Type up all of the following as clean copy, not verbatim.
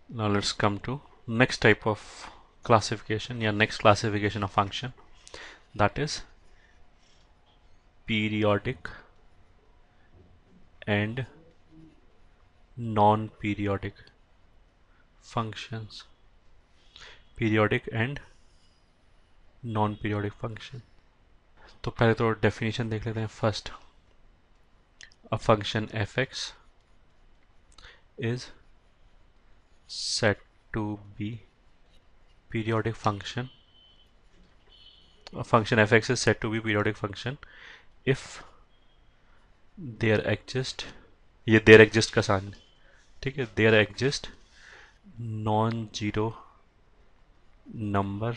Now let's come to next type of classification, next classification of function, that is periodic and non-periodic functions. Periodic and non-periodic function. तो पहले तो definition देख लेते हैं. First, a function fx is said to be periodic function. A function fx is said to be periodic function if there exist, ये there exist का sign, ठीक है, there exist non-zero number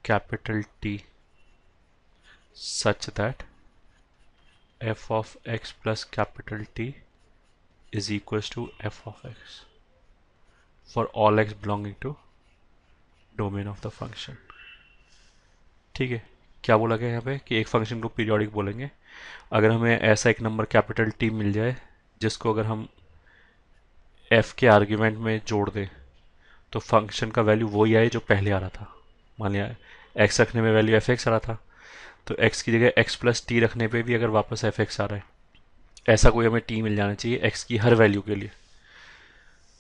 capital T such that f of x plus capital T is equals to f of x for all x belonging to domain of the function. ठीक है, क्या बोला गया यहाँ पे कि एक फंक्शन को पीरियोडिक बोलेंगे अगर हमें ऐसा एक नंबर कैपिटल T मिल जाए जिसको अगर हम f के आर्ग्यूमेंट में जोड़ दें तो फंक्शन का वैल्यू वही आए जो पहले आ रहा था. मान लिया x रखने में वैल्यू fx आ रहा था, तो x की जगह x प्लस टी रखने पे भी अगर वापस fx आ रहा है, ऐसा कोई हमें t मिल जाना चाहिए x की हर वैल्यू के लिए,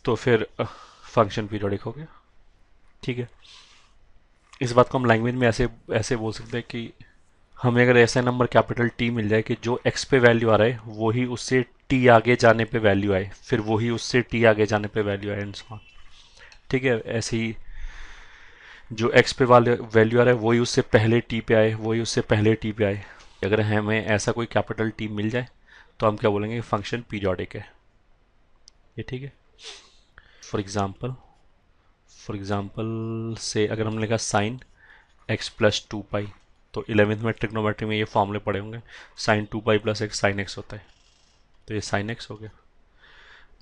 तो फिर फंक्शन पीरियोडिक हो गया. ठीक है, इस बात को हम लैंग्वेज में ऐसे ऐसे बोल सकते हैं कि हमें अगर ऐसा नंबर कैपिटल T मिल जाए कि जो x पे वैल्यू आ रहा है वही उससे t आगे जाने पे वैल्यू आए, फिर वही उससे t आगे जाने पे वैल्यू आए एंड सो ऑन. ठीक है, ऐसे ही जो x पे वाले वैल्यू आ रहा है वही उससे पहले t पे आए, वही उससे पहले t पे आए. अगर हमें ऐसा कोई कैपिटल T मिल जाए तो हम क्या बोलेंगे, फंक्शन पीरियोडिक है. ये ठीक है. फॉर एग्जांपल से अगर हमने लिखा साइन x प्लस 2 पाई, तो 11th में ट्रिग्नोमेट्री में ये फॉर्मूले पड़े होंगे, sine 2 pi plus x sine x होता है, तो ये साइन x हो गया.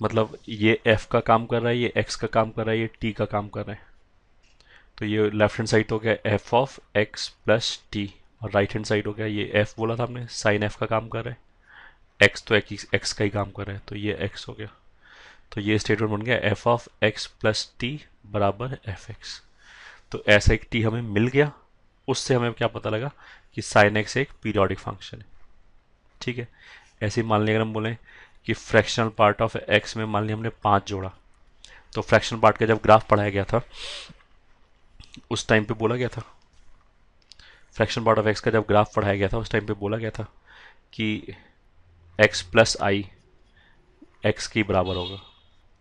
मतलब ये f का काम कर रहा है, ये x का काम कर रहा है, ये t का काम कर रहा है. तो ये लेफ्ट हैंड साइड हो गया f of x plus T, और राइट हैंड साइड हो गया ये f बोला था हमने, साइन f का काम कर रहा है, x तो x का ही काम कर रहा है, तो ये x हो गया. तो ये स्टेटमेंट बन गया f of x plus T बराबर fx. तो ऐसा एक t हमें मिल गया, उससे हमें क्या पता लगा कि साइन x एक पीरियोडिक फंक्शन है. ठीक है, ऐसे ही मान लिया अगर हम बोलें कि फ्रैक्शनल पार्ट ऑफ x में मान लिया हमने 5 जोड़ा, तो फ्रैक्शनल पार्ट का जब ग्राफ पढ़ाया गया था उस टाइम पे बोला गया था, फ्रैक्शन पार्ट ऑफ x का जब ग्राफ पढ़ाया गया था उस टाइम पे बोला गया था कि x प्लस आई x के बराबर होगा.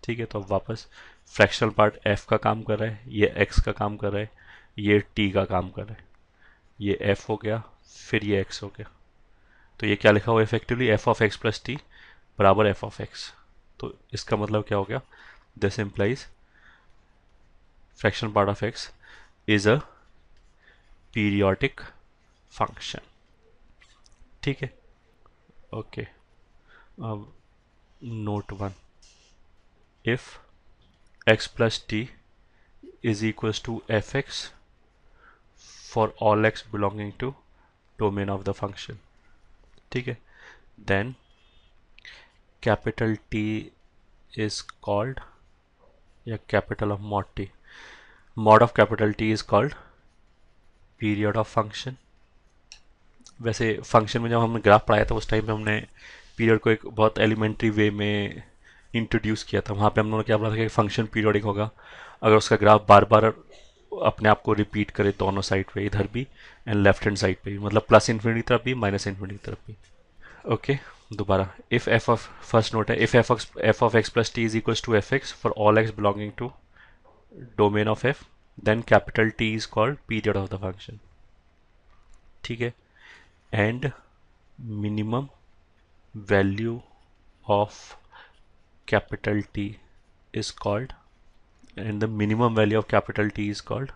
ठीक है, तो अब वापस फ्रैक्शनल पार्ट f का काम कर रहा है, ये x का काम कर रहा है, ये t का काम कर रहा है, ये f हो गया, फिर ये x हो गया. तो ये क्या लिखा हुआ effectively f of x plus T बराबर f ऑफ x. तो इसका मतलब क्या हो गया, this implies fractional part of x is a periodic function. ठीक है, ओके. अब note 1, if x plus t is equals to fx for all x belonging to domain of the function. ठीक है, then capital T is called, या capital of mod t, mod of capital T is called period of function. वैसे function में जब हमने graph पढ़ाया था उस टाइम पे हमने पीरियड को एक बहुत एलिमेंट्री वे में इंट्रोड्यूस किया था. वहाँ पे हम लोगों ने क्या बोला था कि फंक्शन पीरियोडिक होगा अगर उसका ग्राफ बार बार अपने आप को रिपीट करे दोनों साइड पे, इधर भी एंड लेफ्ट हैंड साइड पे भी, मतलब प्लस इन्फिनिटी तरफ भी माइनस इन्फिनिटी तरफ भी. ओके, दोबारा, if F of, first note है, if F of X plus T is equals to F X for all X belonging to domain of F, then capital T is called period of the function. ठीक है, and minimum value of capital T is called, and the minimum value of capital T is called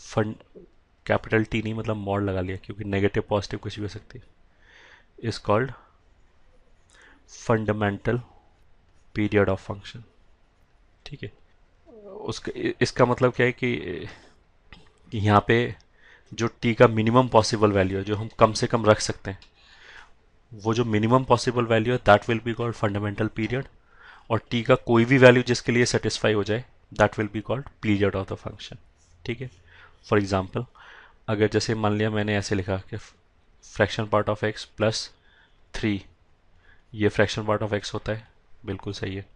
fund, capital T नहीं मतलब mod लगा लिया क्योंकि negative positive कुछ भी हो सकती है, is called fundamental period of function. ठीक है, उसका इसका मतलब क्या है कि यहाँ पे जो t का मिनिमम पॉसिबल वैल्यू है जो हम कम से कम रख सकते हैं, वो जो मिनिमम पॉसिबल वैल्यू है that will be called fundamental period, और t का कोई भी वैल्यू जिसके लिए सेटिस्फाई हो जाए that will be called period of the function. ठीक है, फॉर एग्जाम्पल अगर जैसे मान लिया मैंने ऐसे लिखा कि fraction part of X plus 3, ये फ्रैक्शन पार्ट ऑफ एक्स होता है, बिल्कुल सही है।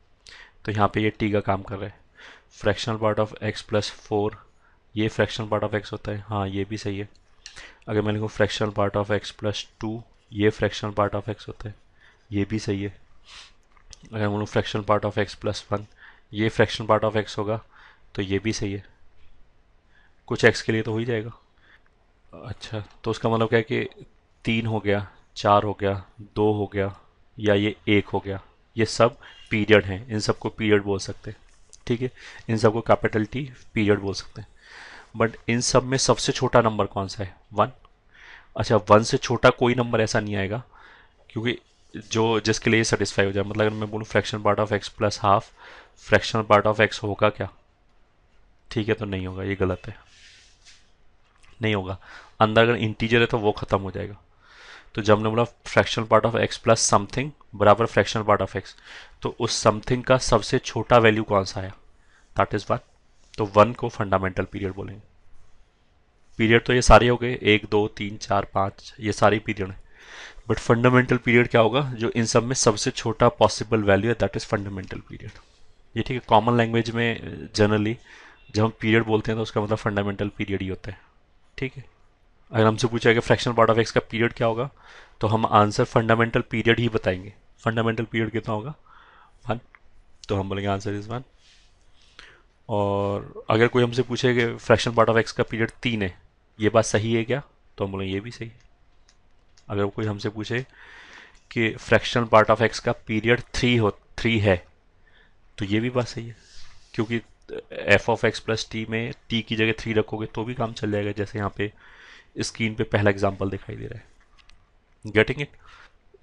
तो यहाँ पे ये टी का काम कर रहा है। Fractional part of X plus 4, ये फ्रैक्शनल पार्ट ऑफ एक्स होता है, हाँ ये भी सही है। अगर मैं लिखूँ fractional part of X plus 2, ये फ्रैक्शनल पार्ट ऑफ एक्स होता है, ये भी सही है। अगर मैं बोलूँ fractional part of X plus 1, ये फ्रैक्शनल पार्ट ऑफ एक्स होगा, तो ये भी सही है। कुछ एक्स के लिए तो हो ही जाएगा। अच्छा, तो उसका मतलब क्या है कि 3 हो गया, 4 हो गया, 2 हो गया, या ये 1 हो गया, ये सब पीरियड हैं, इन सबको पीरियड बोल सकते हैं। ठीक है, इन सबको कैपिटल टी पीरियड बोल सकते हैं। बट इन सब में सबसे छोटा नंबर कौन सा है? 1। अच्छा, 1 से छोटा कोई नंबर ऐसा नहीं आएगा, क्योंकि जो जिसके लिए सेटिस्फाई हो जाए। मतलब अगर मैं बोलूँ fraction part of X plus half, fractional part of x होगा क्या? ठीक है, तो नहीं होगा, ये गलत है, नहीं होगा। अंदर अगर इंटीजर है तो वो खत्म हो जाएगा। तो जब हमने बोला fractional part of X plus something बराबर फ्रैक्शनल पार्ट ऑफ एक्स, तो उस समथिंग का सबसे छोटा वैल्यू कौन सा आया? That is 1। तो 1 को फंडामेंटल पीरियड बोलेंगे। पीरियड तो ये सारे हो गए, 1 2 3 4 5, ये सारे पीरियड हैं। बट फंडामेंटल पीरियड क्या होगा? जो इन सब में सबसे छोटा पॉसिबल वैल्यू है, दैट इज फंडामेंटल पीरियड। ये ठीक है, कॉमन लैंग्वेज में जनरली जब हम पीरियड बोलते हैं तो उसका मतलब फंडामेंटल पीरियड ही होता है। ठीक है, अगर हमसे पूछा कि फ्रैक्शनल पार्ट ऑफ एक्स का पीरियड क्या होगा, तो हम आंसर फंडामेंटल पीरियड ही बताएंगे। फंडामेंटल पीरियड कितना होगा? 1। तो हम बोलेंगे आंसर इज 1। और अगर कोई हमसे पूछे कि फ्रैक्शनल पार्ट ऑफ एक्स का पीरियड 3 है, ये बात सही है क्या? तो हम बोलेंगे ये भी सही है। अगर कोई हमसे पूछे कि फ्रैक्शनल पार्ट ऑफ एक्स का पीरियड 3 है, तो ये भी बात सही है, क्योंकि F of X plus T में टी की जगह 3 रखोगे तो भी काम चल जाएगा, जैसे यहाँ पे स्क्रीन पे पहला एग्जांपल दिखाई दे रहा है। Getting it?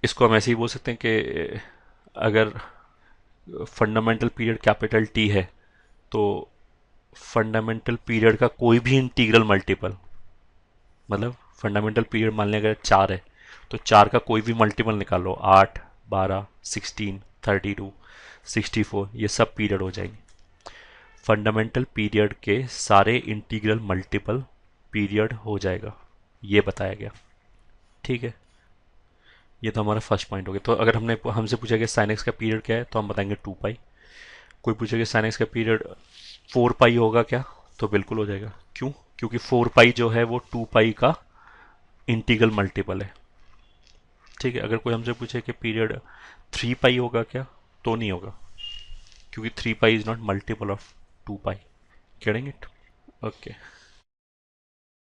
इसको हम ऐसे ही बोल सकते हैं कि अगर फंडामेंटल पीरियड कैपिटल टी है, तो फंडामेंटल पीरियड का कोई भी इंटीग्रल मल्टीपल, मतलब फंडामेंटल पीरियड मान लें अगर 4 है, तो 4 का कोई भी मल्टीपल निकाल लो, 8 12 16 32 64, ये सब पीरियड हो जाएंगे। फंडामेंटल पीरियड के सारे इंटीग्रल मल्टीपल पीरियड हो जाएगा, ये बताया गया। ठीक है, ये तो हमारा फर्स्ट पॉइंट हो गया। तो अगर हमने हमसे पूछा कि साइन एक्स का पीरियड क्या है, तो हम बताएंगे 2 पाई। कोई पूछे कि साइन एक्स का पीरियड 4 पाई होगा क्या, तो बिल्कुल हो जाएगा। क्यों? क्योंकि 4 पाई जो है वो 2 पाई का इंटीग्रल मल्टीपल है। ठीक है, अगर कोई हमसे पूछे कि पीरियड 3 पाई होगा क्या, तो नहीं होगा, क्योंकि 3 pi is not multiple of 2 pi. Getting it? Okay.